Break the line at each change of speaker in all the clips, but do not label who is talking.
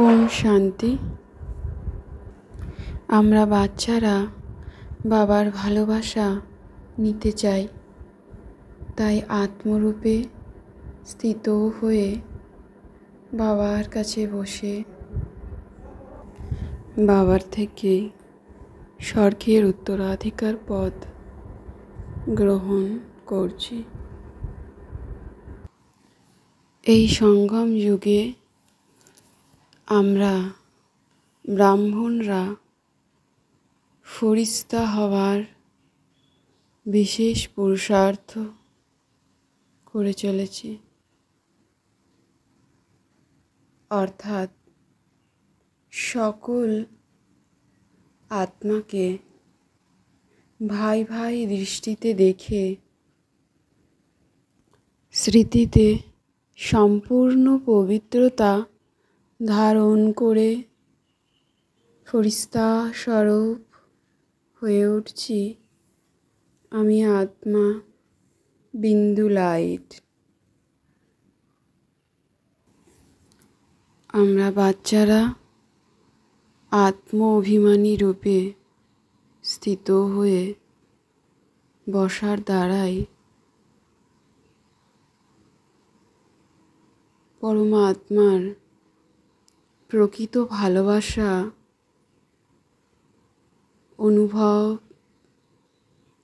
ওম শান্তি। আমরা বাচ্চারা বাবার ভালোবাসা নিতে চাই, তাই আত্মরূপে স্থিত হয়ে বাবার কাছে বসে বাবার থেকে স্বর্গের উত্তরাধিকার পদ গ্রহণ করছি। এই সঙ্গম যুগে আমরা ব্রাহ্মণরা ফরিস্তা হওয়ার বিশেষ পুরুষার্থ করে চলেছি, অর্থাৎ সকল আত্মাকে ভাই ভাই দৃষ্টিতে দেখে স্মৃতিতে সম্পূর্ণ পবিত্রতা ধারণ করে ফরিস্তা স্বরূপ হয়ে উঠছি। আমি আত্মা বিন্দু লাইট। আমরা বাচ্চারা আত্ম অভিমানী রূপে স্থিত হয়ে বসার দ্বারাই পরমাত্মার প্রকৃত ভালোবাসা অনুভব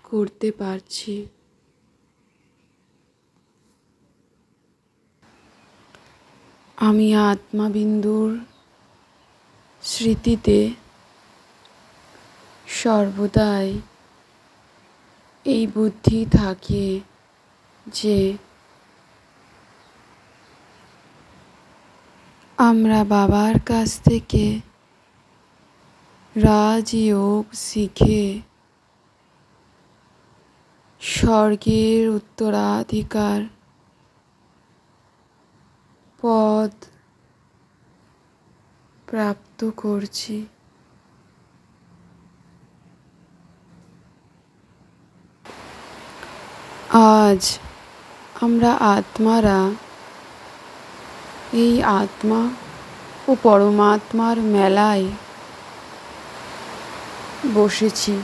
করতে পারছি। আমি আত্মাবিন্দুর স্মৃতিতে সর্বদাই এই বুদ্ধি থাকে যে আমরা বাবার কাছ থেকে রাজযোগ শিখে স্বর্গের উত্তরাধিকার পদ প্রাপ্ত করছি। আজ আমরা আত্মারা এই আত্মা ও পরমাত্মার মেলায় বসেছি।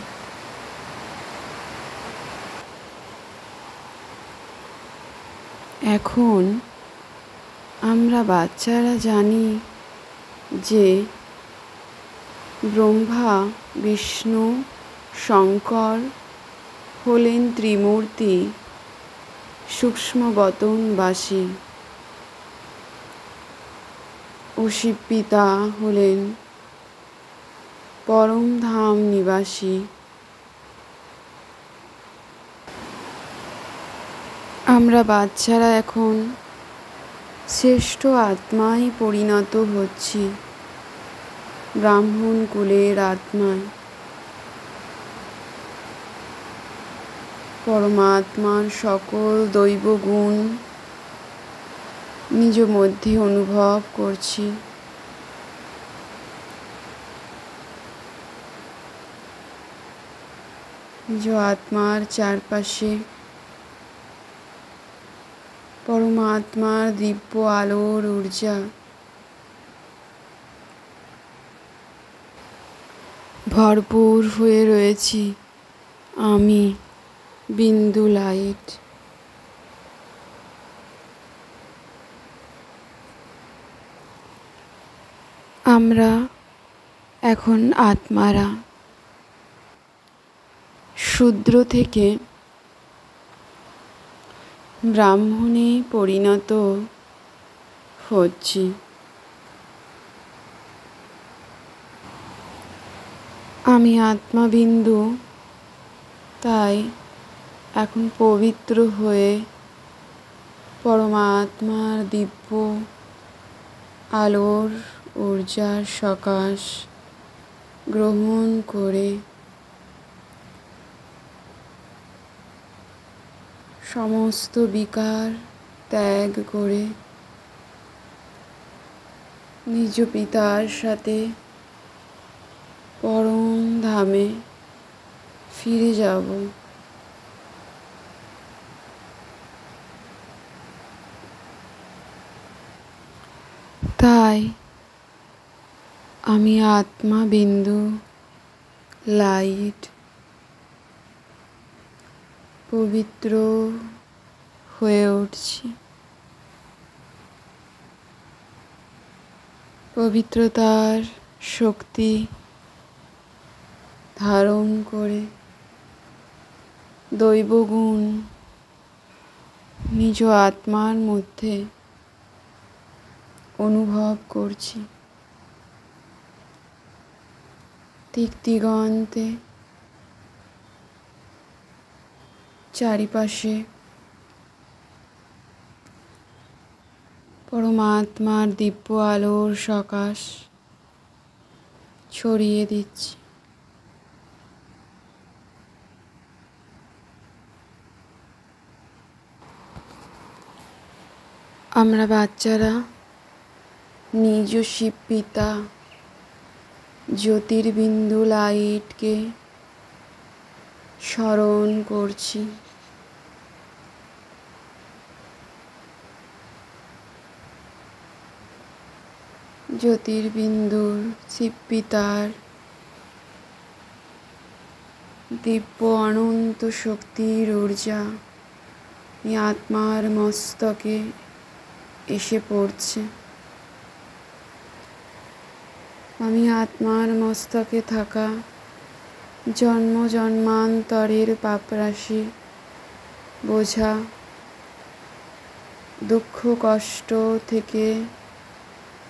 এখন আমরা বাচ্চারা জানি যে ব্রহ্মা, বিষ্ণু, শঙ্কর হলেন ত্রিমূর্তি সূক্ষ্ম বতনবাসী ও শিবপিতা হলেন পরমধাম নিবাসী। আমরা বাচ্চারা এখন শ্রেষ্ঠ আত্মায় পরিণত হচ্ছি, ব্রাহ্মণ কুলের আত্মায়। পরমাত্মার সকল দৈব গুণ নিজ মধ্যে অনুভব করছি। নিজ আত্মার চারপাশে পরমাত্মার দিব্য আলোর ঊর্জা ভরপুর হয়ে রয়েছি। আমি বিন্দু লাইট। আমরা এখন আত্মারা শূদ্র থেকে ব্রাহ্মণে পরিণত হচ্ছি। আমি আত্মাবিন্দু, তাই এখন পবিত্র হয়ে পরমাত্মার দিব্য আলোর ঊর্জার সকাশ গ্রহণ করে সমস্ত বিকার ত্যাগ করে নিজ পিতার সাথে পরম ধামে ফিরে যাব। তাই আমি আত্মা বিন্দু লাইট পবিত্র হয়ে উঠছি। পবিত্রতার শক্তি ধারণ করে দৈবগুণ নিজ আত্মার মধ্যে অনুভব করছি। দিক দিগন্তে চারিপাশে পরমাত্মার দিব্য আলোর সকাশ ছড়িয়ে দিচ্ছি। আমরা বাচ্চারা নিজ শিব পিতা জ্যোতির্বিন্দু লাইটকে স্মরণ করছি। জ্যোতির্বিন্দুর শিব পিতার দিব্য অনন্ত শক্তির ঊর্জা আত্মার মস্তকে এসে পড়ছে। আমি আত্মার মস্তকে থাকা জন্ম জন্মান্তরের পাপরাশি বোঝা দুঃখ কষ্ট থেকে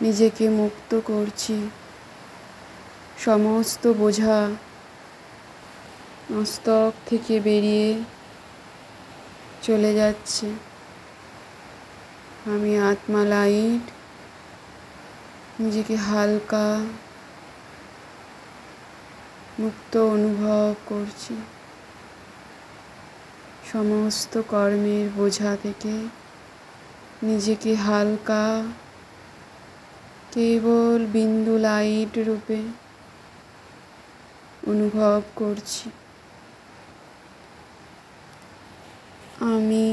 নিজেকে মুক্ত করছি। সমস্ত বোঝা মস্তক থেকে বেরিয়ে চলে যাচ্ছে। আমি আত্মা লাইট নিজেকে হালকা মুক্ত অনুভব করছি। সমস্ত কর্মের বোঝা থেকে নিজেকে হালকা কেবল বিন্দু লাইট রূপে অনুভব করছি। আমি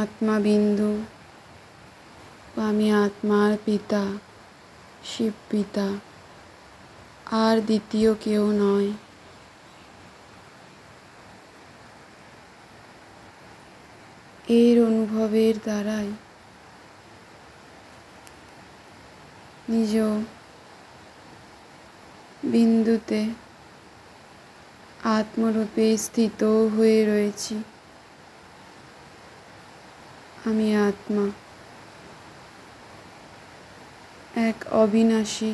আত্মা বিন্দু, আমি আত্মার পিতা শিব পিতা, আর দ্বিতীয় কেউ নয়। এর অনুভবের দ্বারাই নিজ বিন্দুতে আত্মরূপে স্থিত হয়ে রয়েছি। আমি আত্মা, এক অবিনাশী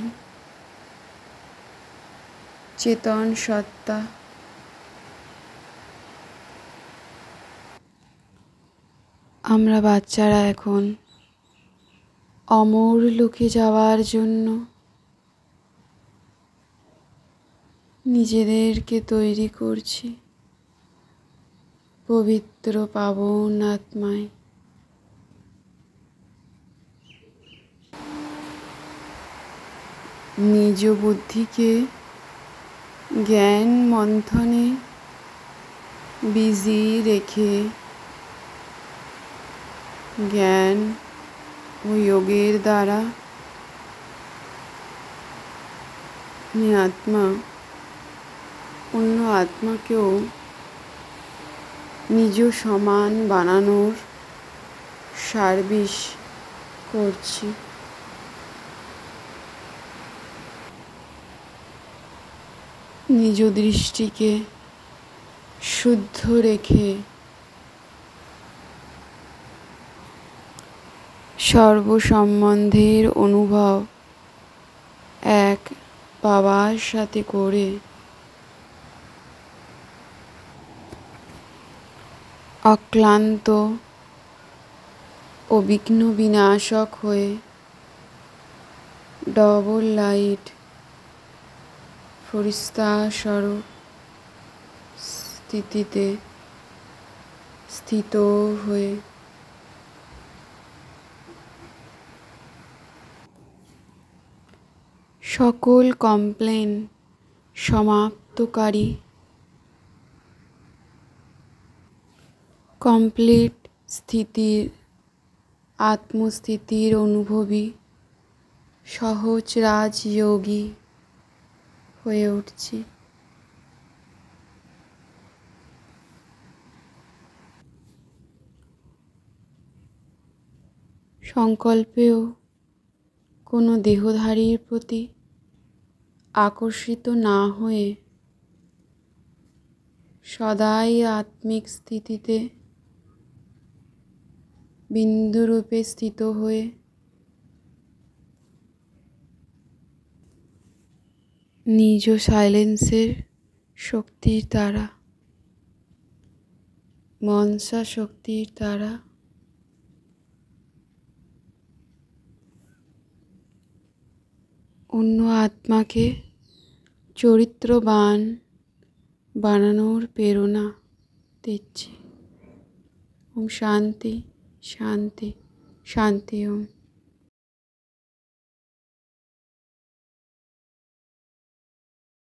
চেতন সত্তা। আমরা বাচ্চারা এখন অমর লোকে যাওয়ার জন্য নিজেদেরকে তৈরি করছি পবিত্র পাবন আত্মায়। নিজ বুদ্ধিকে জ্ঞান মন্থনে বিজি রেখে জ্ঞান ও যোগের দ্বারা আত্মা অন্য আত্মাকেও নিজ সমান বানানোর সার্ভিস করছি। নিজ দৃষ্টিকে শুদ্ধ রেখে সর্বসম্বন্ধের অনুভব এক বাবার সাথে করে অক্লান্ত ও বিঘ্ন বিনাশক হয়ে ডবল লাইট ফরিস্তা স্বরূপ স্থিতিতে স্থিত হয়ে সকল কমপ্লেন সমাপ্তকারী কমপ্লিট স্থিতির আত্মস্থিতির অনুভবী সহজ রাজযোগী হয়ে উঠছি। সংকল্পেও কোনো দেহধারীর প্রতি আকর্ষিত না হয়ে সদাই আত্মিক স্থিতিতে বিন্দুরূপে স্থিত হয়ে নিজ সাইলেন্সের শক্তির দ্বারা, মনসা শক্তির দ্বারা অন্য আত্মাকে চরিত্রবান বানানোর প্রেরণা দিচ্ছি। ওম শান্তি শান্তি শান্তি ওম।